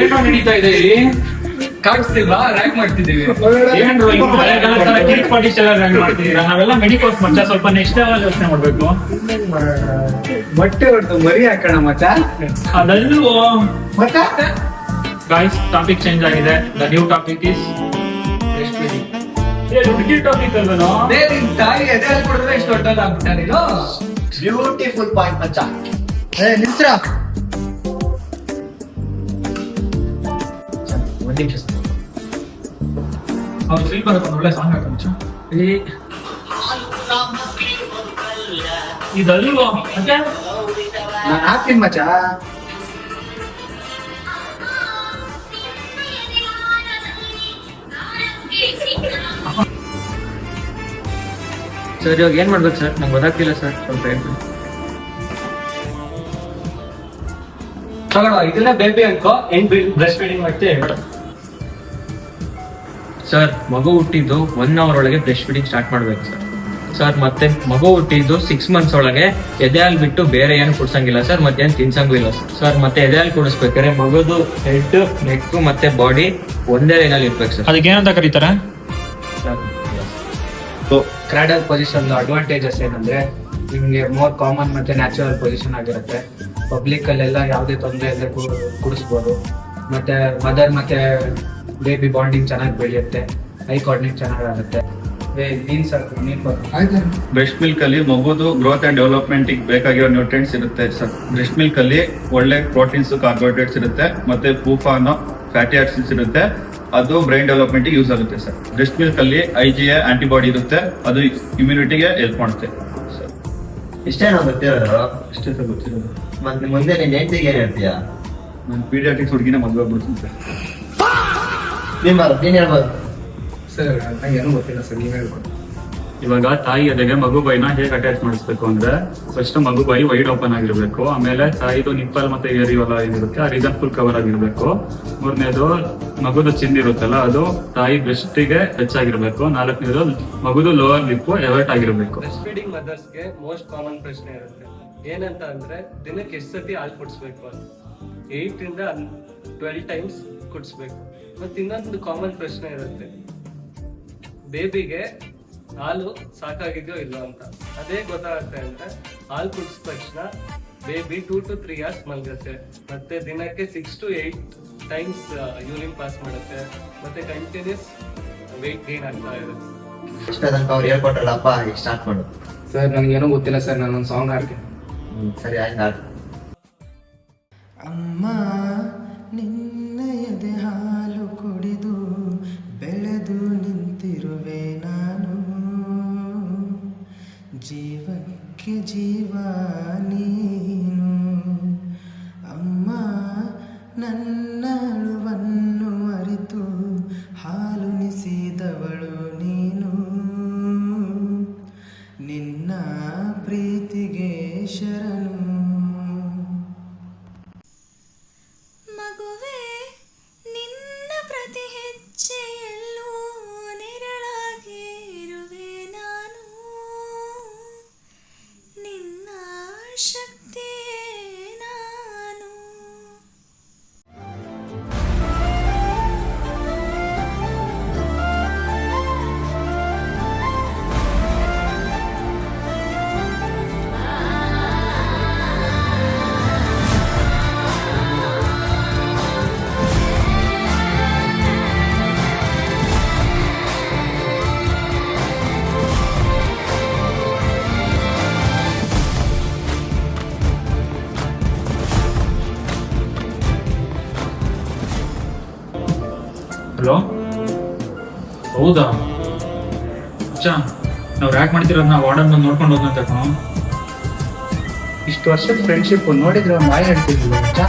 ಏನೋ ನಡೀತಾ ಇದೆ ಇಲ್ಲಿ ಕಾಣಿಸ್ತಿಲ್ವಾ? ರ್ಯಾಂಕ್ ಮಾಡ್ತಿದ್ದೀವಿ. ಏನ್ರು ಕಿರಿಕ್ ಪಾರ್ಟೀಸ್ ಎಲ್ಲ ರ್ಯಾಂಕ್ ಮಾಡ್ತಿದ್ದೀರಾ? ನಾವೆಲ್ಲ ಮೆಡಿಕೋರ್ಸ್ ಮಚ್ಚ, ಸ್ವಲ್ಪ ನೆಕ್ಸ್ಟ್ ಲೆವೆಲ್ ಯೋಚನೆ ಮಾಡ್ಬೇಕು. ಮೊಟ್ಟೆ ಹೊಡೆದು ಮರಿ ಹಾಕೋಣ ಮಚ್ಚ. ಅದಲ್ವೋ ಮತ್ತೆ ಗಾಯ್ಸ್, ಟಾಪಿಕ್ ಚೇಂಜ್ ಆಗಿದೆ. ದ ನ್ಯೂ ಟಾಪಿಕ್ ಇಸ್ ಹುಡುಗಿ ಟಾಪಿಕ್ ಅಲ್ವೇನೋ? ತಾಯಿ ಎದೆ ಕೊಡಿದ್ರೆ ಇಷ್ಟು ದೊಡ್ಡದಾಗ್ಬಿಟ್ಟ ನೀನು. ಬ್ಯೂಟಿಫುಲ್ ಪಾಯಿಂಟ್ ಮಚ್ಚ. ನಿಲ್ಸ್ರ ಒಂದ್ ನಿಮಿಷ. ಅವ್ರು ಫೀಲ್ ಬರುತ್ತೆ, ಒಳ್ಳೆ ಸಾಂಗ್ ಹಾಕ ಮಚ್ಚ. ಇದಲ್ವೋ ಮತ್ತೆ ನಾನು ಹಾಕ್ತೀನಿ ಮಚ್ಚ. ಸರ್ ಇವಾಗ ಏನ್ ಮಾಡ್ಬೇಕು ಸರ್? ನಂಗೆ ಗೊತ್ತಾಗ್ತಿಲ್ಲ ಸರ್, ಸ್ವಲ್ಪ ಹೇಳ್ಬಿಡಿ. ತಗೊಳ್ಳ, ಇದನ್ನ ಬೇಬಿ ಅನ್ಕೋ. ಏನ್ ಬ್ರೆಸ್ಟ್ ಫೀಡಿಂಗ್ ಮಾಡ್ತೀವಿ. ಸರ್ ಮಗು ಹುಟ್ಟಿದ್ದು 1 hour ಒಳಗೆ ಬ್ರೆಸ್ಟ್ ಫೀಡಿಂಗ್ ಸ್ಟಾರ್ಟ್ ಮಾಡ್ಬೇಕು ಸರ್. ಸರ್ ಮತ್ತೆ ಮಗು ಹುಟ್ಟಿದ್ದು 6 months ಒಳಗೆ ಎದೆ ಹಾಲು ಬಿಟ್ಟು ಬೇರೆ ಏನು ಕುಡ್ಸಂಗಿಲ್ಲ ಸರ್, ಮತ್ತೆ ಏನು ತಿನ್ಸಂಗೂ ಇಲ್ಲ ಸರ್. ಮತ್ತೆ ಎದೆ ಹಾಲು ಕುಡಿಸ್ಬೇಕಾದ್ರೆ ಮಗುದು ಹೆಡ್, ನೆಕ್ ಮತ್ತೆ ಬಾಡಿ ಒಂದೇ ಲೈನಲ್ಲಿ ಇರ್ಬೇಕು ಸರ್. ಅದಕ್ಕೆ ಏನಂತ ಕರೀತಾರೆ? ಕ್ರಾಡಲ್ ಪೊಸಿಷನ್ ಅಡ್ವಾಂಟೇಜಸ್ ಏನಂದ್ರೆ ನಿಮ್ಗೆ ಮೋರ್ ಕಾಮನ್ ಮತ್ತೆ ನ್ಯಾಚುರಲ್ ಪೊಸಿಷನ್ ಆಗಿರುತ್ತೆ. ಪಬ್ಲಿಕ್ ಅಲ್ಲೆಲ್ಲ ಯಾವುದೇ ತೊಂದರೆ ಇಲ್ಲದೆ ಕುಡಿಸ್ಬೋದು. ಮತ್ತೆ ಮದರ್ ಮತ್ತೆ ಬೇಬಿ ಬಾಂಡಿಂಗ್ ಚೆನ್ನಾಗಿ ಬೆಳೆಯುತ್ತೆ. ಐ ಕೋಆರ್ಡಿನೇಟ್ ಚೆನ್ನಾಗಾಗುತ್ತೆ. ನೀನ್ ಸಾಕು, ನೀನ್ ಬ್ರೆಸ್ಟ್ ಮಿಲ್ಕ್ ಅಲ್ಲಿ ಮಗುದು ಗ್ರೋತ್ ಅಂಡ್ ಡೆವಲಪ್ಮೆಂಟ್ ಬೇಕಾಗಿರೋ ನ್ಯೂಟ್ರಿಯೆಂಟ್ಸ್ ಇರುತ್ತೆ ಸರ್. ಬ್ರೆಸ್ಟ್ ಮಿಲ್ಕ್ ಅಲ್ಲಿ ಒಳ್ಳೆ ಪ್ರೋಟೀನ್ಸ್, ಕಾರ್ಬೋಹೈಡ್ರೇಟ್ಸ್ ಇರುತ್ತೆ, ಮತ್ತೆ ಪೂಫಾ ಅನ್ನೋ ಫ್ಯಾಟಿ ಆಸಿಡ್ಸ್ ಇರುತ್ತೆ. ಅದು ಬ್ರೈನ್ ಡೆವಲಪ್ಮೆಂಟ್ ಯೂಸ್ ಆಗುತ್ತೆ ಸರ್. ಬ್ರೆಸ್ಟ್ ಮಿಲ್ಕ್ ಅಲ್ಲಿ IgA ಆಂಟಿಬಾಡಿ ಇರುತ್ತೆ, ಅದು ಇಮ್ಯುನಿಟಿಗೆ ಹೆಲ್ಪ್ ಮಾಡುತ್ತೆ ಸರ್. ಇಷ್ಟೇನೋ ಗೊತ್ತಿರೋದು? ಅಷ್ಟೇ ಸರ್ ಗೊತ್ತಿರೋದು. ಮತ್ತೆ ಮುಂದೆ ನಿನ್ ಹೆಂಡತಿಗೆ ಏನ್ ಹೇಳ್ತೀಯಾ? ನಾನು ಪೀಡಿಯಾಟ್ರಿಕ್ಸ್ ಹುಡುಗಿನ ಮದುವೆ ಆಗ್ಬಿಡ್ತೀನಿ ಸರ್. ನೀನ್ ಹೇಳ್ಬೋದು ಸರ್. ನಂಗೆ ಏನೂ ಗೊತ್ತಿಲ್ಲ ಸರ್, ನೀವ್ ಹೇಳ್ಬೋದು. ಇವಾಗ ತಾಯಿ ಎದೆಗೆ ಮಗು ಬೈನ ಹೇಗೆ ಅಟ್ಯಾಚ್ ಮಾಡಿಸ್ಬೇಕು ಅಂದ್ರೆ, ಫಸ್ಟ್ ಮಗು ಬೈ ವೈಡ್ ಓಪನ್ ಆಗಿರ್ಬೇಕು. ಆಮೇಲೆ ತಾಯಿದು ನಿಪ್ಪಲ್ ಮತ್ತೆ ಏರಿವಲ್ಲ ಏನಿರುತ್ತೆ ಆ ರೀಸನ್ ಫುಲ್ ಕವರ್ ಆಗಿರ್ಬೇಕು. ಮೂರನೇದು ಮಗುದು ಚಿಂದಿರುತ್ತಲ್ಲ ಅದು ತಾಯಿ ಬ್ರೆಸ್ಟಿಗೆ ಟಚ್ ಆಗಿರ್ಬೇಕು. 4ನೇದು ಮಗುದು ಲೋವರ್ ಲಿಪ್ ಎವರ್ಟ್ ಆಗಿರ್ಬೇಕು. ಬ್ರೆಸ್ಟ್ ಫೀಡಿಂಗ್ ಮದರ್ಸ್ಗೆ ಮೋಸ್ಟ್ ಕಾಮನ್ ಪ್ರಶ್ನೆ ಇರುತ್ತೆ. ಏನಂತ ಅಂದ್ರೆ ದಿನಕ್ಕೆ ಎಷ್ಟು ಸತಿ ಹಾಲು ಕುಡಿಸ್ಬೇಕು ಅಂತ. 8 ರಿಂದ 12 ಟೈಮ್ಸ್ ಕುಡಿಸ್ಬೇಕು. ಮತ್ತೆ ಇನ್ನೊಂದು ಕಾಮನ್ ಪ್ರಶ್ನೆ ಇರುತ್ತೆ, ಬೇಬಿಗೆ ಹಾಲು ಸಾಕಾಗಿದೆಯೋ ಇಲ್ಲೋ ಅಂತ. ಅದೇ ಗೊತ್ತಾಗುತ್ತೆ ಅಂದ್ರೆ ಹಾಲು ಕುಡಿಸಿದ ತಕ್ಷಣ ಬೇಬಿ 2 to 3 hours ಮಲಗುತ್ತೆ. ಮತ್ತೆ ದಿನಕ್ಕೆ 6 to 8 ಟೈಮ್ಸ್ ಯೂರಿನ್ ಪಾಸ್ ಮಾಡುತ್ತೆ. ಮತ್ತೆ ಕಂಟಿನ್ಯೂಸ್ ವೆಯ್ಟ್ ಗೇನ್ ಆಗ್ತಾ ಇರುತ್ತೆ. ಇಷ್ಟ ತನಕ ಅವ್ರು ಹೇಳ್ಕೊಟ್ರಲ್ಲಪ್ಪ, ಈಗ ಸ್ಟಾರ್ಟ್ ಮಾಡು. ಸರ್ ನನಗೇನೂ ಗೊತ್ತಿಲ್ಲ ಸರ್, ನಾನೊಂದು ಸಾಂಗ್ ಹಾಡ್ತೀನಿ. ಸರಿ ಆಯ್ತು. ಅಮ್ಮ ನಿನ್ನ ಎದೆ ಹಾಲು ಕುಡಿದು ಬೆಳೆದು ನಿಂತಿರುವೆ ನಾನು, ಜೀವಕ್ಕೆ ಜೀವ ನೀನು. ಅಮ್ಮ ನನ್ನ ಅಳುವನ್ನು ಅರಿತು ಹಾಲುಣಿಸಿದವಳು ನೀನು, ನಿನ್ನ ಪ್ರೀತಿಗೆ ಶರಣು. ಮಗುವೇ ನಿನ್ನ ಪ್ರತಿ ಹೆಜ್ಜೆಯಲ್ಲೂ ನೆರಳಾಗಿ ಇರುವೆ ನಾನು, ನಿನ್ನ ಶಕ್ತಿಯೇ ನಾನು. ಹಲೋ, ಹೌದಾ ಅಚ್ಚ, ನಾವು ರ್ಯಾಕ್ ಮಾಡ್ತಿರೋದನ್ನ ವಾರ್ಡನ್ ಬಂದು ನೋಡ್ಕೊಂಡು ಹೋದಂತ. ಇಷ್ಟು ವರ್ಷದ ಫ್ರೆಂಡ್ಶಿಪ್ ನೋಡಿದ್ರೆ ಒಂದು ಮಾಯ ಹೇಳ್ತಿದ್ವಿ ಮಚ್ಚ.